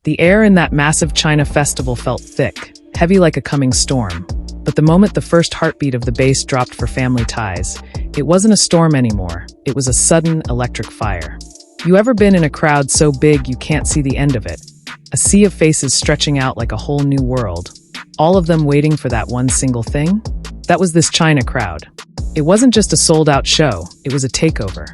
The air in that massive China festival felt thick, heavy like a coming storm. But the moment the first heartbeat of the bass dropped for Family Ties, it wasn't a storm anymore, it was a sudden electric fire. You ever been in a crowd so big you can't see the end of it? A sea of faces stretching out like a whole new world. All of them waiting for that one single thing? That was this China crowd. It wasn't just a sold-out show, it was a takeover.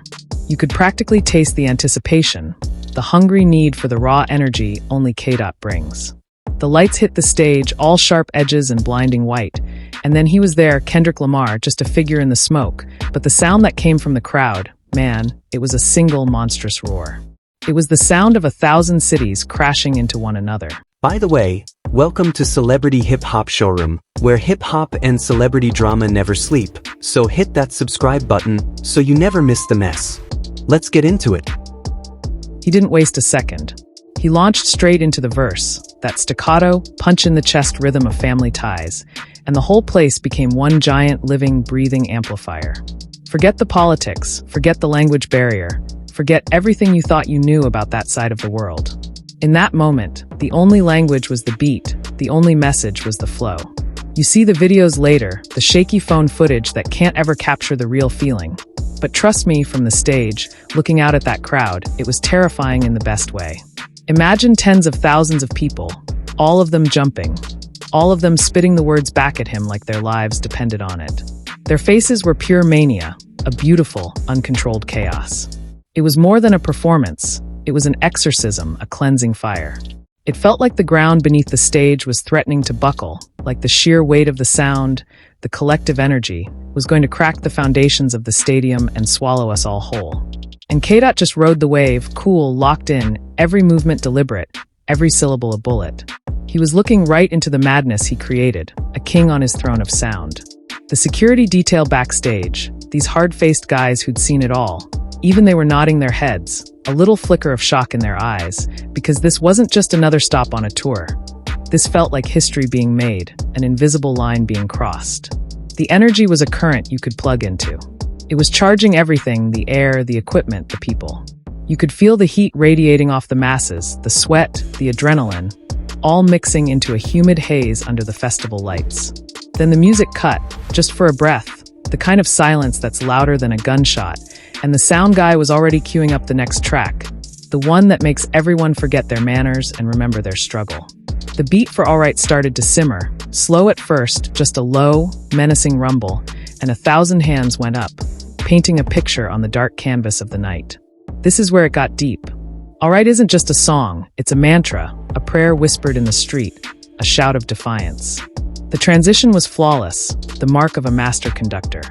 You could practically taste the anticipation, the hungry need for the raw energy only K-Dot brings. The lights hit the stage, all sharp edges and blinding white. And then he was there, Kendrick Lamar, just a figure in the smoke. But the sound that came from the crowd, man, it was a single monstrous roar. It was the sound of 1,000 cities crashing into one another. By the way, welcome to Celebrity Hip Hop Showroom, where hip hop and celebrity drama never sleep. So hit that subscribe button so you never miss the mess. Let's get into it. He didn't waste a second. He launched straight into the verse, that staccato, punch-in-the-chest rhythm of Family Ties, and the whole place became one giant, living, breathing amplifier. Forget the politics, forget the language barrier, forget everything you thought you knew about that side of the world. In that moment, the only language was the beat, the only message was the flow. You see the videos later, the shaky phone footage that can't ever capture the real feeling. But trust me, from the stage, looking out at that crowd, it was terrifying in the best way. Imagine tens of thousands of people, all of them jumping, all of them spitting the words back at him like their lives depended on it. Their faces were pure mania, a beautiful, uncontrolled chaos. It was more than a performance, it was an exorcism, a cleansing fire. It felt like the ground beneath the stage was threatening to buckle, like the sheer weight of the sound, the collective energy, was going to crack the foundations of the stadium and swallow us all whole. And K-Dot just rode the wave, cool, locked in, every movement deliberate, every syllable a bullet. He was looking right into the madness he created, a king on his throne of sound. The security detail backstage, these hard-faced guys who'd seen it all, even they were nodding their heads, a little flicker of shock in their eyes, because this wasn't just another stop on a tour. This felt like history being made, an invisible line being crossed. The energy was a current you could plug into. It was charging everything, the air, the equipment, the people. You could feel the heat radiating off the masses, the sweat, the adrenaline, all mixing into a humid haze under the festival lights. Then the music cut, just for a breath, the kind of silence that's louder than a gunshot, and the sound guy was already queuing up the next track, the one that makes everyone forget their manners and remember their struggle. The beat for All Right started to simmer, slow at first, just a low, menacing rumble, and 1,000 hands went up, painting a picture on the dark canvas of the night. This is where it got deep. All Right isn't just a song, it's a mantra, a prayer whispered in the street, a shout of defiance. The transition was flawless, the mark of a master conductor.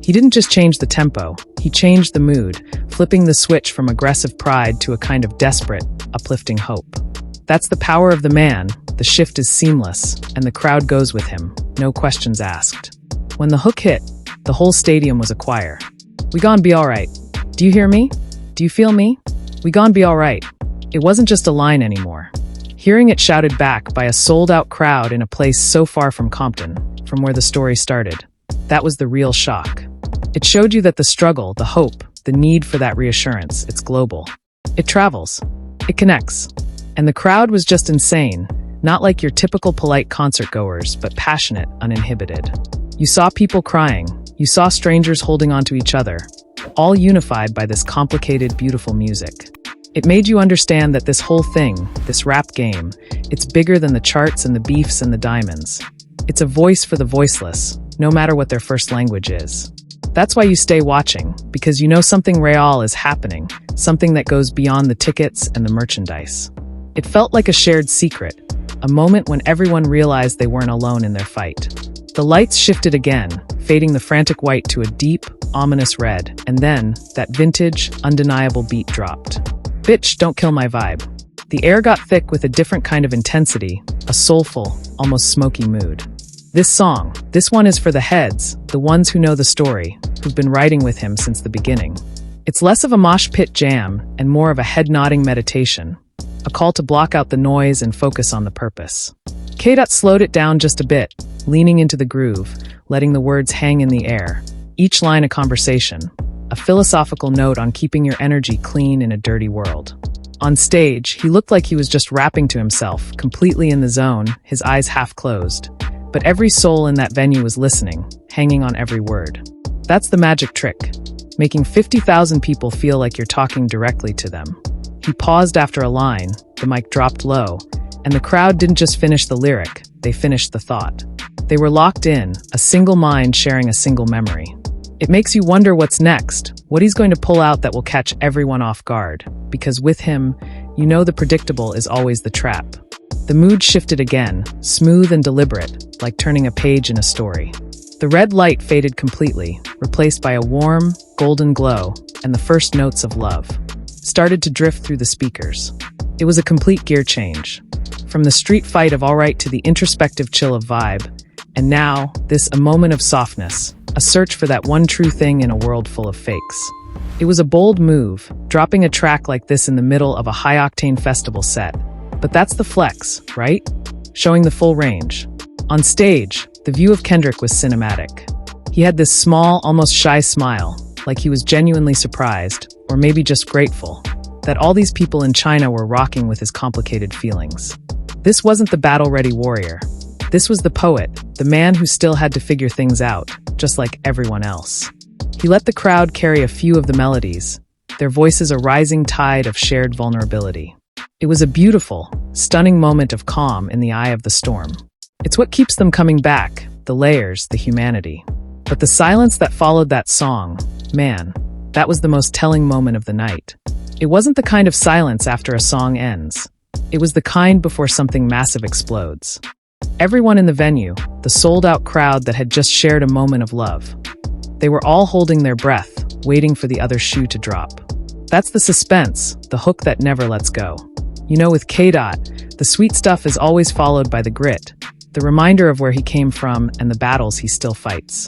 He didn't just change the tempo, he changed the mood, flipping the switch from aggressive pride to a kind of desperate, uplifting hope. That's the power of the man, the shift is seamless, and the crowd goes with him, no questions asked. When the hook hit, the whole stadium was a choir. We gon' be alright. Do you hear me? Do you feel me? We gon' be alright. It wasn't just a line anymore. Hearing it shouted back by a sold-out crowd in a place so far from Compton, from where the story started, that was the real shock. It showed you that the struggle, the hope, the need for that reassurance, it's global. It travels. It connects. And the crowd was just insane, not like your typical polite concert goers, but passionate, uninhibited. You saw people crying, you saw strangers holding onto each other, all unified by this complicated, beautiful music. It made you understand that this whole thing, this rap game, it's bigger than the charts and the beefs and the diamonds. It's a voice for the voiceless, no matter what their first language is. That's why you stay watching, because you know something real is happening, something that goes beyond the tickets and the merchandise. It felt like a shared secret, a moment when everyone realized they weren't alone in their fight. The lights shifted again, fading the frantic white to a deep, ominous red, and then, that vintage, undeniable beat dropped. Bitch, don't kill my vibe. The air got thick with a different kind of intensity, a soulful, almost smoky mood. This song, this one is for the heads, the ones who know the story, who've been riding with him since the beginning. It's less of a mosh pit jam and more of a head-nodding meditation, a call to block out the noise and focus on the purpose. K-Dot slowed it down just a bit, leaning into the groove, letting the words hang in the air, each line a conversation, a philosophical note on keeping your energy clean in a dirty world. On stage, he looked like he was just rapping to himself, completely in the zone, his eyes half closed. But every soul in that venue was listening, hanging on every word. That's the magic trick, making 50,000 people feel like you're talking directly to them. He paused after a line, the mic dropped low, and the crowd didn't just finish the lyric, they finished the thought. They were locked in, a single mind sharing a single memory. It makes you wonder what's next, what he's going to pull out that will catch everyone off guard. Because with him, you know the predictable is always the trap. The mood shifted again, smooth and deliberate, like turning a page in a story. The red light faded completely, replaced by a warm, golden glow, and the first notes of love started to drift through the speakers. It was a complete gear change. From the street fight of all right to the introspective chill of vibe, and now, a moment of softness, a search for that one true thing in a world full of fakes. It was a bold move, dropping a track like this in the middle of a high-octane festival set. But that's the flex, right? Showing the full range. On stage, the view of Kendrick was cinematic. He had this small, almost shy smile, like he was genuinely surprised, or maybe just grateful, that all these people in China were rocking with his complicated feelings. This wasn't the battle-ready warrior. This was the poet, the man who still had to figure things out, just like everyone else. He let the crowd carry a few of the melodies, their voices a rising tide of shared vulnerability. It was a beautiful, stunning moment of calm in the eye of the storm. It's what keeps them coming back, the layers, the humanity. But the silence that followed that song, man, that was the most telling moment of the night. It wasn't the kind of silence after a song ends. It was the kind before something massive explodes. Everyone in the venue, the sold-out crowd that had just shared a moment of love, they were all holding their breath, waiting for the other shoe to drop. That's the suspense, the hook that never lets go. You know, with K-Dot, the sweet stuff is always followed by the grit, the reminder of where he came from and the battles he still fights.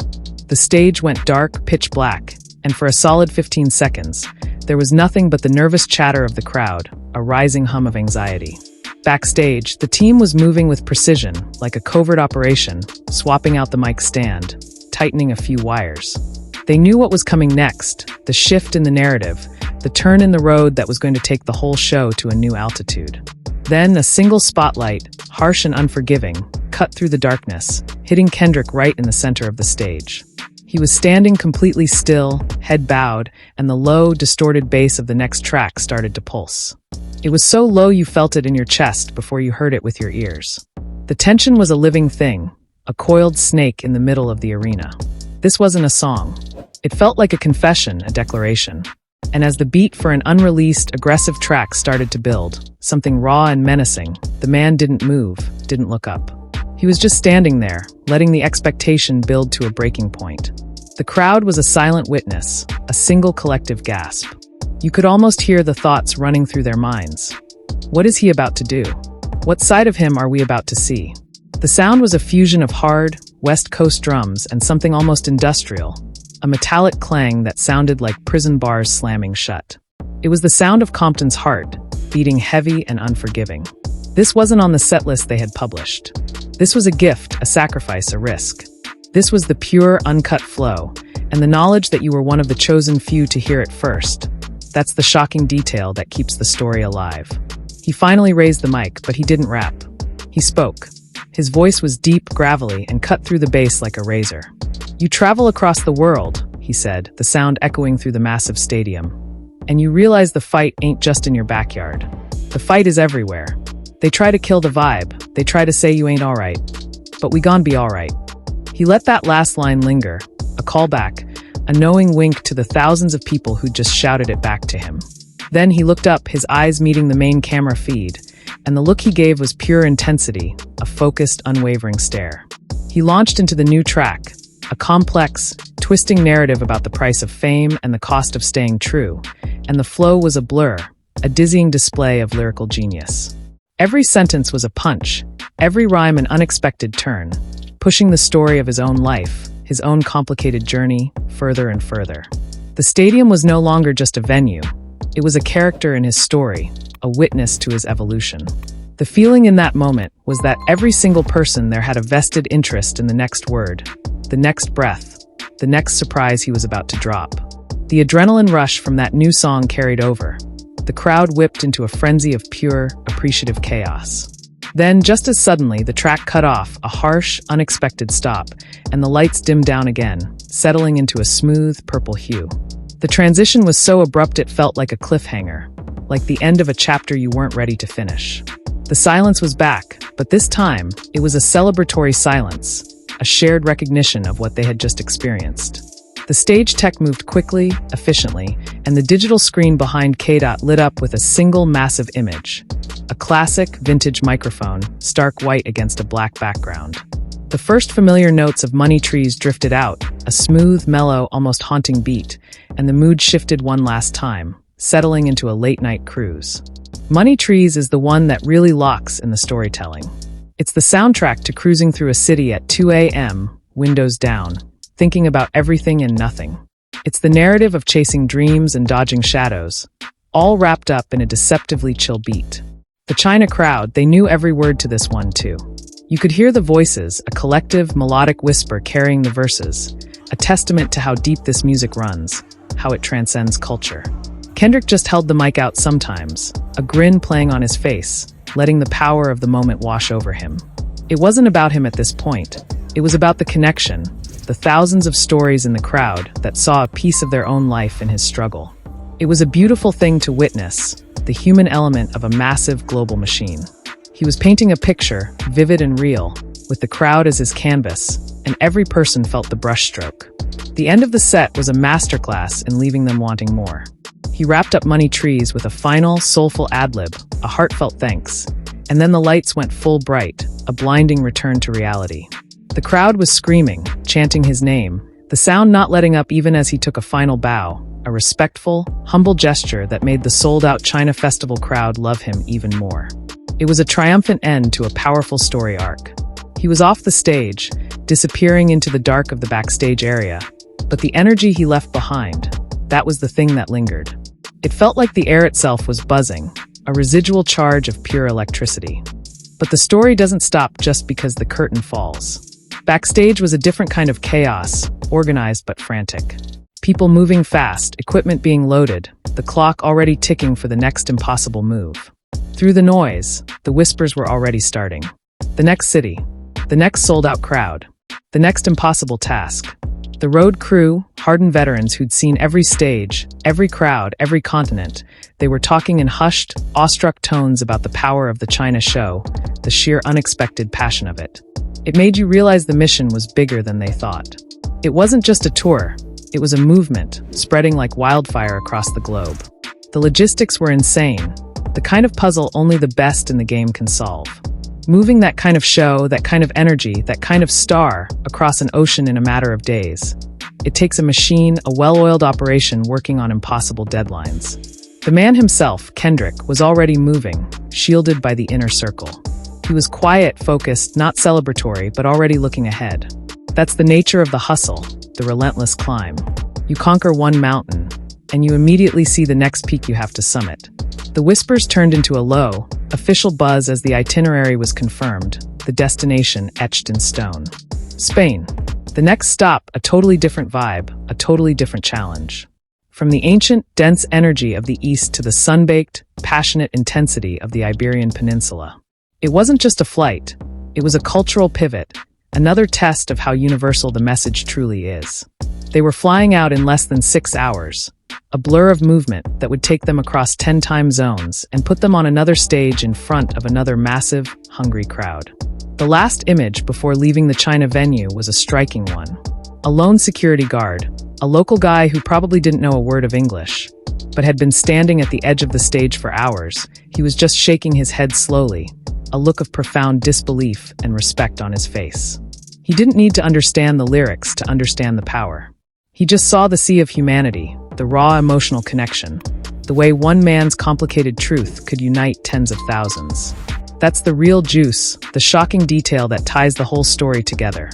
The stage went dark, pitch black, and for a solid 15 seconds, there was nothing but the nervous chatter of the crowd, a rising hum of anxiety. Backstage, the team was moving with precision, like a covert operation, swapping out the mic stand, tightening a few wires. They knew what was coming next, the shift in the narrative, the turn in the road that was going to take the whole show to a new altitude. Then a single spotlight, harsh and unforgiving, cut through the darkness, hitting Kendrick right in the center of the stage. He was standing completely still, head bowed, and the low, distorted bass of the next track started to pulse. It was so low you felt it in your chest before you heard it with your ears. The tension was a living thing, a coiled snake in the middle of the arena. This wasn't a song. It felt like a confession, a declaration. And as the beat for an unreleased, aggressive track started to build, something raw and menacing, the man didn't move, didn't look up. He was just standing there, letting the expectation build to a breaking point. The crowd was a silent witness, a single collective gasp. You could almost hear the thoughts running through their minds. What is he about to do? What side of him are we about to see? The sound was a fusion of hard, West Coast drums and something almost industrial, a metallic clang that sounded like prison bars slamming shut. It was the sound of Compton's heart, beating heavy and unforgiving. This wasn't on the set list they had published. This was a gift, a sacrifice, a risk. This was the pure, uncut flow, and the knowledge that you were one of the chosen few to hear it first. That's the shocking detail that keeps the story alive. He finally raised the mic, but he didn't rap. He spoke. His voice was deep, gravelly, and cut through the bass like a razor. You travel across the world, he said, the sound echoing through the massive stadium. And you realize the fight ain't just in your backyard. The fight is everywhere. They try to kill the vibe. They try to say you ain't alright. But we gon' be alright. He let that last line linger, a callback, a knowing wink to the thousands of people who just shouted it back to him. Then he looked up, his eyes meeting the main camera feed, and the look he gave was pure intensity, a focused, unwavering stare. He launched into the new track, a complex, twisting narrative about the price of fame and the cost of staying true, and the flow was a blur, a dizzying display of lyrical genius. Every sentence was a punch, every rhyme an unexpected turn, pushing the story of his own life, his own complicated journey, further and further. The stadium was no longer just a venue. It was a character in his story, a witness to his evolution. The feeling in that moment was that every single person there had a vested interest in the next word, the next breath, the next surprise he was about to drop. The adrenaline rush from that new song carried over. The crowd whipped into a frenzy of pure, appreciative chaos. Then, just as suddenly, the track cut off, a harsh, unexpected stop, and the lights dimmed down again, settling into a smooth, purple hue. The transition was so abrupt it felt like a cliffhanger, like the end of a chapter you weren't ready to finish. The silence was back, but this time, it was a celebratory silence, a shared recognition of what they had just experienced. The stage tech moved quickly, efficiently, and the digital screen behind K-Dot lit up with a single massive image. A classic, vintage microphone, stark white against a black background. The first familiar notes of Money Trees drifted out, a smooth, mellow, almost haunting beat, and the mood shifted one last time, settling into a late-night cruise. Money Trees is the one that really locks in the storytelling. It's the soundtrack to cruising through a city at 2 a.m., windows down, thinking about everything and nothing. It's the narrative of chasing dreams and dodging shadows, all wrapped up in a deceptively chill beat. The China crowd, they knew every word to this one too. You could hear the voices, a collective, melodic whisper carrying the verses, a testament to how deep this music runs, how it transcends culture. Kendrick just held the mic out sometimes, a grin playing on his face, letting the power of the moment wash over him. It wasn't about him at this point. It was about the connection, the thousands of stories in the crowd that saw a piece of their own life in his struggle. It was a beautiful thing to witness, the human element of a massive global machine. He was painting a picture, vivid and real, with the crowd as his canvas, and every person felt the brushstroke. The end of the set was a masterclass in leaving them wanting more. He wrapped up Money Trees with a final, soulful ad-lib, a heartfelt thanks, and then the lights went full bright, a blinding return to reality. The crowd was screaming, chanting his name, the sound not letting up even as he took a final bow, a respectful, humble gesture that made the sold-out China Festival crowd love him even more. It was a triumphant end to a powerful story arc. He was off the stage, disappearing into the dark of the backstage area, but the energy he left behind, that was the thing that lingered. It felt like the air itself was buzzing, a residual charge of pure electricity. But the story doesn't stop just because the curtain falls. Backstage was a different kind of chaos, organized but frantic. People moving fast, equipment being loaded, the clock already ticking for the next impossible move. Through the noise, the whispers were already starting. The next city, the next sold-out crowd, the next impossible task. The road crew, hardened veterans who'd seen every stage, every crowd, every continent, they were talking in hushed, awestruck tones about the power of the China show, the sheer unexpected passion of it. It made you realize the mission was bigger than they thought. It wasn't just a tour, it was a movement, spreading like wildfire across the globe. The logistics were insane, the kind of puzzle only the best in the game can solve. Moving that kind of show, that kind of energy, that kind of star across an ocean in a matter of days. It takes a machine, a well-oiled operation working on impossible deadlines. The man himself, Kendrick, was already moving, shielded by the inner circle. He was quiet, focused, not celebratory, but already looking ahead. That's the nature of the hustle, the relentless climb. You conquer one mountain, and you immediately see the next peak you have to summit. The whispers turned into a low, official buzz as the itinerary was confirmed, the destination etched in stone. Spain. The next stop, a totally different vibe, a totally different challenge. From the ancient, dense energy of the East to the sun-baked, passionate intensity of the Iberian Peninsula. It wasn't just a flight, it was a cultural pivot, another test of how universal the message truly is. They were flying out in less than 6 hours, a blur of movement that would take them across 10 time zones and put them on another stage in front of another massive, hungry crowd. The last image before leaving the China venue was a striking one. A lone security guard, a local guy who probably didn't know a word of English, but had been standing at the edge of the stage for hours. He was just shaking his head slowly, a look of profound disbelief and respect on his face. He didn't need to understand the lyrics to understand the power. He just saw the sea of humanity, the raw emotional connection, the way one man's complicated truth could unite tens of thousands. That's the real juice, the shocking detail that ties the whole story together.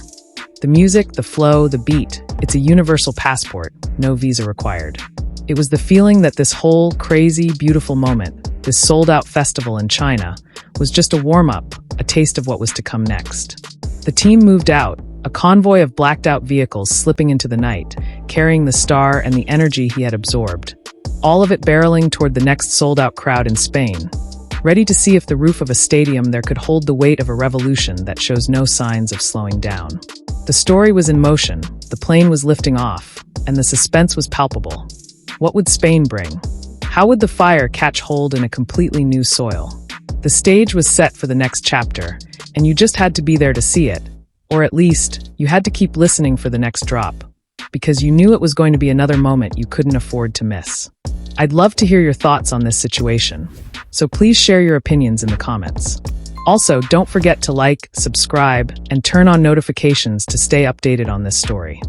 The music, the flow, the beat, it's a universal passport, no visa required. It was the feeling that this whole crazy, beautiful moment, this sold-out festival in China, was just a warm-up, a taste of what was to come next. The team moved out, a convoy of blacked-out vehicles slipping into the night, carrying the star and the energy he had absorbed. All of it barreling toward the next sold-out crowd in Spain, ready to see if the roof of a stadium there could hold the weight of a revolution that shows no signs of slowing down. The story was in motion, the plane was lifting off, and the suspense was palpable. What would Spain bring? How would the fire catch hold in a completely new soil? The stage was set for the next chapter, and you just had to be there to see it. Or at least, you had to keep listening for the next drop, because you knew it was going to be another moment you couldn't afford to miss. I'd love to hear your thoughts on this situation, so please share your opinions in the comments. Also, don't forget to like, subscribe, and turn on notifications to stay updated on this story.